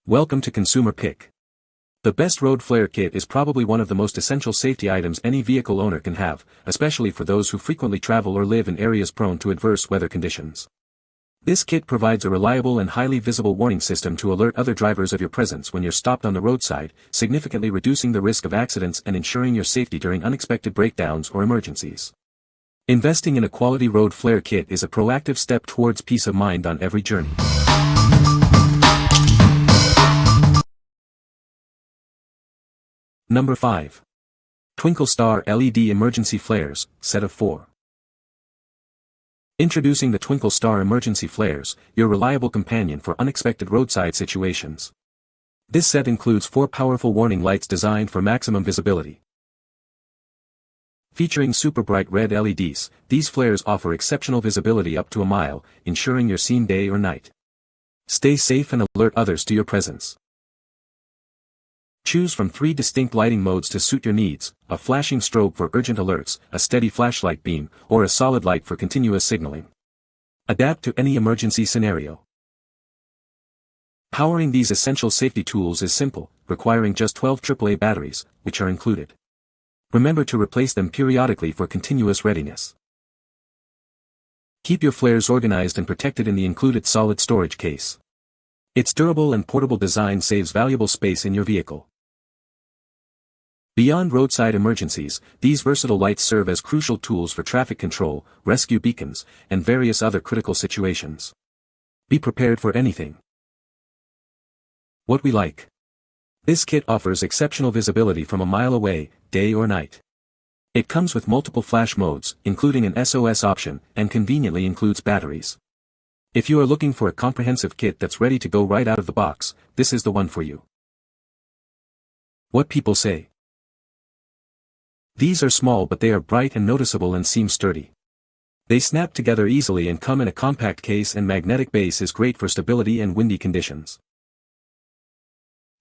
Welcome to Consumer Pick. The best road flare kit is probably one of the most essential safety items any vehicle owner can have, especially for those who frequently travel or live in areas prone to adverse weather conditions. This kit provides a reliable and highly visible warning system to alert other drivers of your presence when you're stopped on the roadside, significantly reducing the risk of accidents and ensuring your safety during unexpected breakdowns or emergencies. Investing in a quality road flare kit is a proactive step towards peace of mind on every journey. Number 5. Twinkle Star LED Emergency Flares, Set of 4. Introducing the Twinkle Star Emergency Flares, your reliable companion for unexpected roadside situations. This set includes 4 powerful warning lights designed for maximum visibility. Featuring super bright red LEDs, these flares offer exceptional visibility up to a mile, ensuring you're seen day or night. Stay safe and alert others to your presence. Choose from 3 distinct lighting modes to suit your needs: a flashing strobe for urgent alerts, a steady flashlight beam, or a solid light for continuous signaling. Adapt to any emergency scenario. Powering these essential safety tools is simple, requiring just 12 AAA batteries, which are included. Remember to replace them periodically for continuous readiness. Keep your flares organized and protected in the included solid storage case. Its durable and portable design saves valuable space in your vehicle. Beyond roadside emergencies, these versatile lights serve as crucial tools for traffic control, rescue beacons, and various other critical situations. Be prepared for anything. What we like. This kit offers exceptional visibility from a mile away, day or night. It comes with multiple flash modes, including an SOS option, and conveniently includes batteries. If you are looking for a comprehensive kit that's ready to go right out of the box, this is the one for you. What people say. These are small, but they are bright and noticeable and seem sturdy. They snap together easily and come in a compact case, and magnetic base is great for stability and windy conditions.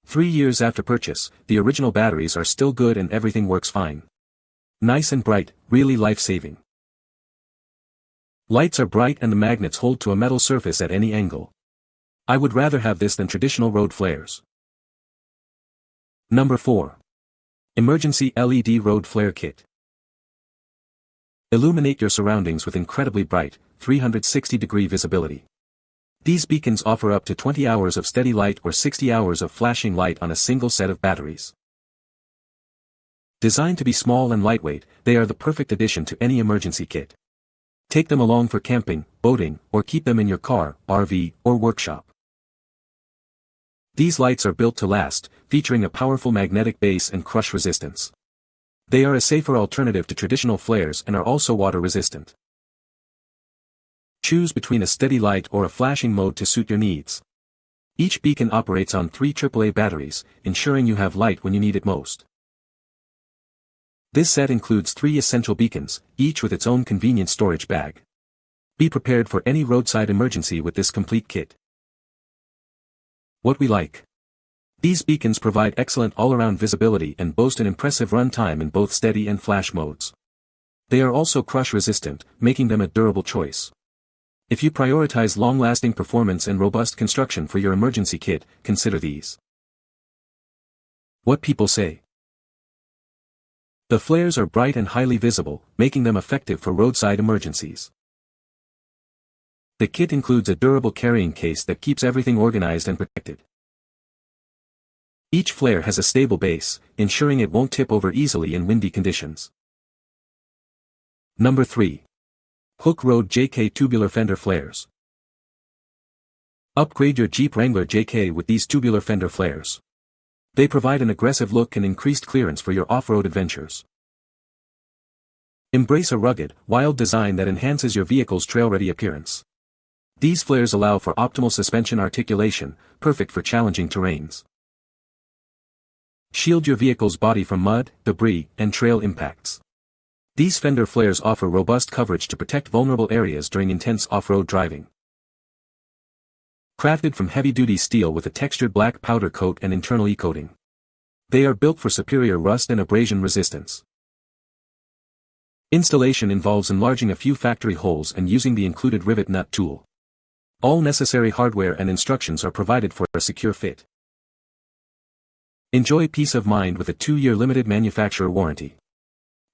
3 years after purchase, the original batteries are still good and everything works fine. Nice and bright, really life-saving. Lights are bright and the magnets hold to a metal surface at any angle. I would rather have this than traditional road flares. Number 4. Emergency LED Road Flare Kit. Illuminate your surroundings with incredibly bright, 360-degree visibility. These beacons offer up to 20 hours of steady light or 60 hours of flashing light on a single set of batteries. Designed to be small and lightweight, they are the perfect addition to any emergency kit. Take them along for camping, boating, or keep them in your car, RV, or workshop. These lights are built to last, featuring a powerful magnetic base and crush resistance. They are a safer alternative to traditional flares and are also water resistant. Choose between a steady light or a flashing mode to suit your needs. Each beacon operates on 3 AAA batteries, ensuring you have light when you need it most. This set includes 3 essential beacons, each with its own convenient storage bag. Be prepared for any roadside emergency with this complete kit. What we like. These beacons provide excellent all-around visibility and boast an impressive run time in both steady and flash modes. They are also crush-resistant, making them a durable choice. If you prioritize long-lasting performance and robust construction for your emergency kit, consider these. What people say. The flares are bright and highly visible, making them effective for roadside emergencies. The kit includes a durable carrying case that keeps everything organized and protected. Each flare has a stable base, ensuring it won't tip over easily in windy conditions. Number 3. Hooke Road JK Tubular Fender Flares. Upgrade your Jeep Wrangler JK with these tubular fender flares. They provide an aggressive look and increased clearance for your off-road adventures. Embrace a rugged, wild design that enhances your vehicle's trail-ready appearance. These flares allow for optimal suspension articulation, perfect for challenging terrains. Shield your vehicle's body from mud, debris, and trail impacts. These fender flares offer robust coverage to protect vulnerable areas during intense off-road driving. Crafted from heavy-duty steel with a textured black powder coat and internal e-coating. They are built for superior rust and abrasion resistance. Installation involves enlarging a few factory holes and using the included rivet nut tool. All necessary hardware and instructions are provided for a secure fit. Enjoy peace of mind with a 2-year limited manufacturer warranty.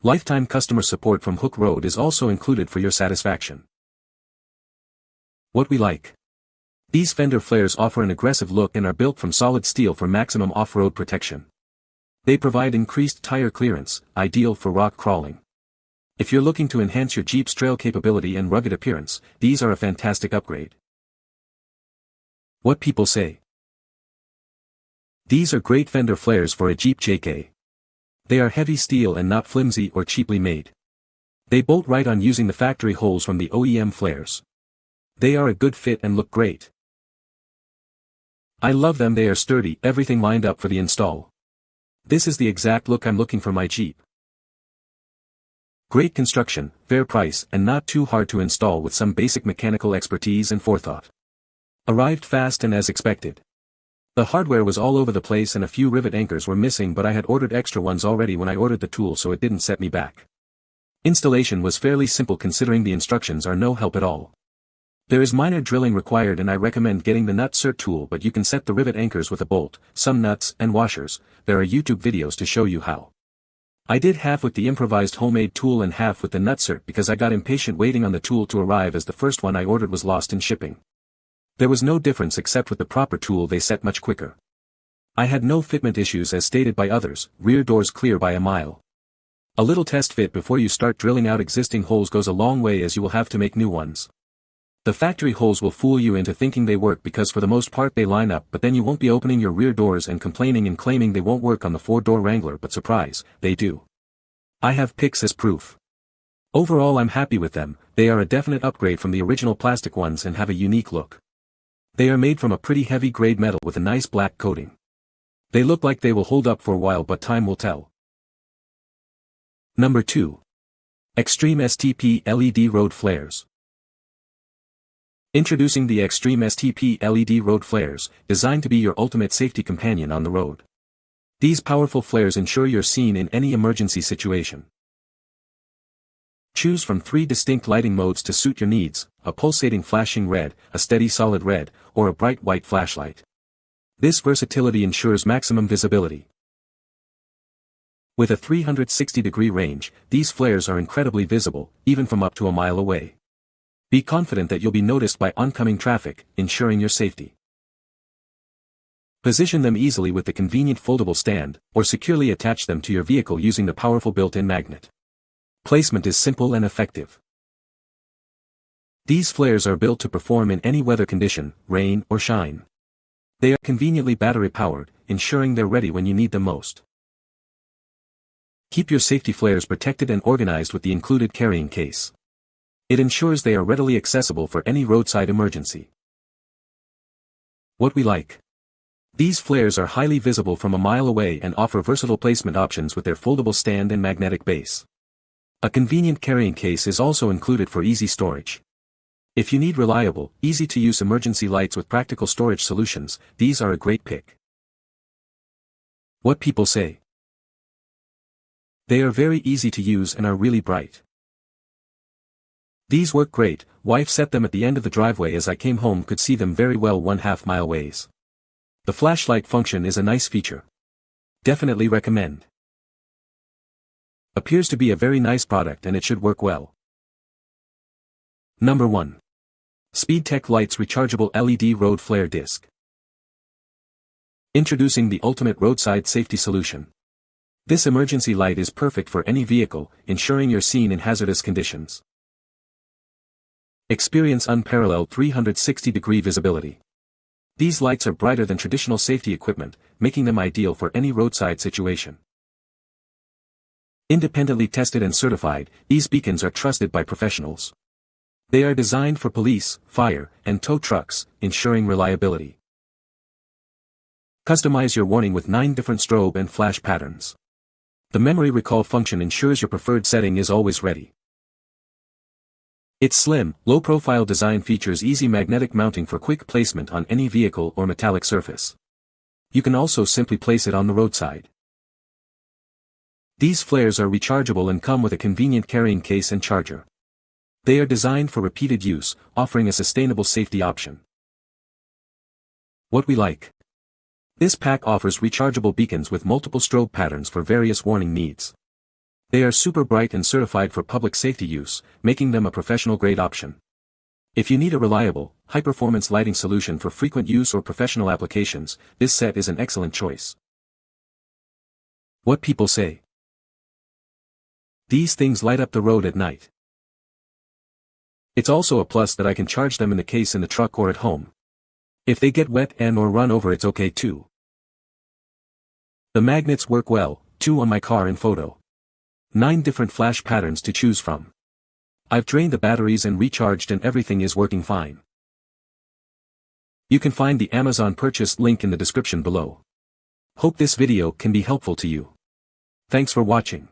Lifetime customer support from Hooke Road is also included for your satisfaction. What we like. These Fender flares offer an aggressive look and are built from solid steel for maximum off-road protection. They provide increased tire clearance, ideal for rock crawling. If you're looking to enhance your Jeep's trail capability and rugged appearance, these are a fantastic upgrade. What people say. These are great Fender flares for a Jeep JK. They are heavy steel and not flimsy or cheaply made. They bolt right on using the factory holes from the OEM flares. They are a good fit and look great. I love them, they are sturdy, everything lined up for the install. This is the exact look I'm looking for my Jeep. Great construction, fair price, and not too hard to install with some basic mechanical expertise and forethought. Arrived fast and as expected. The hardware was all over the place and a few rivet anchors were missing, but I had ordered extra ones already when I ordered the tool, so it didn't set me back. Installation was fairly simple considering the instructions are no help at all. There is minor drilling required and I recommend getting the nut cert tool, but you can set the rivet anchors with a bolt, some nuts, and washers. There are YouTube videos to show you how. I did half with the improvised homemade tool and half with the nut cert because I got impatient waiting on the tool to arrive as the first one I ordered was lost in shipping. There was no difference except with the proper tool they set much quicker. I had no fitment issues as stated by others, rear doors clear by a mile. A little test fit before you start drilling out existing holes goes a long way, as you will have to make new ones. The factory holes will fool you into thinking they work because for the most part they line up, but then you won't be opening your rear doors and complaining and claiming they won't work on the 4-door Wrangler, but surprise, they do. I have pics as proof. Overall I'm happy with them, they are a definite upgrade from the original plastic ones and have a unique look. They are made from a pretty heavy grade metal with a nice black coating. They look like they will hold up for a while, but time will tell. Number 2. XTREME STP LED Road Flares. Introducing the XTREME STP LED Road Flares, designed to be your ultimate safety companion on the road. These powerful flares ensure you're seen in any emergency situation. Choose from 3 distinct lighting modes to suit your needs: a pulsating flashing red, a steady solid red, or a bright white flashlight. This versatility ensures maximum visibility. With a 360-degree range, these flares are incredibly visible, even from up to a mile away. Be confident that you'll be noticed by oncoming traffic, ensuring your safety. Position them easily with the convenient foldable stand, or securely attach them to your vehicle using the powerful built-in magnet. Placement is simple and effective. These flares are built to perform in any weather condition, rain or shine. They are conveniently battery-powered, ensuring they're ready when you need them most. Keep your safety flares protected and organized with the included carrying case. It ensures they are readily accessible for any roadside emergency. What we like. These flares are highly visible from a mile away and offer versatile placement options with their foldable stand and magnetic base. A convenient carrying case is also included for easy storage. If you need reliable, easy-to-use emergency lights with practical storage solutions, these are a great pick. What people say. They are very easy to use and are really bright. These work great. Wife set them at the end of the driveway as I came home, could see them very well 1/2 mile ways. The flashlight function is a nice feature. Definitely recommend. Appears to be a very nice product and it should work well. Number 1. SpeedTech Lights Rechargeable LED Road Flare Disc. Introducing the ultimate roadside safety solution. This emergency light is perfect for any vehicle, ensuring you're seen in hazardous conditions. Experience unparalleled 360-degree visibility. These lights are brighter than traditional safety equipment, making them ideal for any roadside situation. Independently tested and certified, these beacons are trusted by professionals. They are designed for police, fire, and tow trucks, ensuring reliability. Customize your warning with 9 different strobe and flash patterns. The memory recall function ensures your preferred setting is always ready. Its slim, low-profile design features easy magnetic mounting for quick placement on any vehicle or metallic surface. You can also simply place it on the roadside. These flares are rechargeable and come with a convenient carrying case and charger. They are designed for repeated use, offering a sustainable safety option. What we like. This pack offers rechargeable beacons with multiple strobe patterns for various warning needs. They are super bright and certified for public safety use, making them a professional-grade option. If you need a reliable, high-performance lighting solution for frequent use or professional applications, this set is an excellent choice. What people say. These things light up the road at night. It's also a plus that I can charge them in the case in the truck or at home. If they get wet and/or run over, it's okay too. The magnets work well, too, on my car in photo. 9 different flash patterns to choose from. I've drained the batteries and recharged and everything is working fine. You can find the Amazon purchase link in the description below. Hope this video can be helpful to you. Thanks for watching.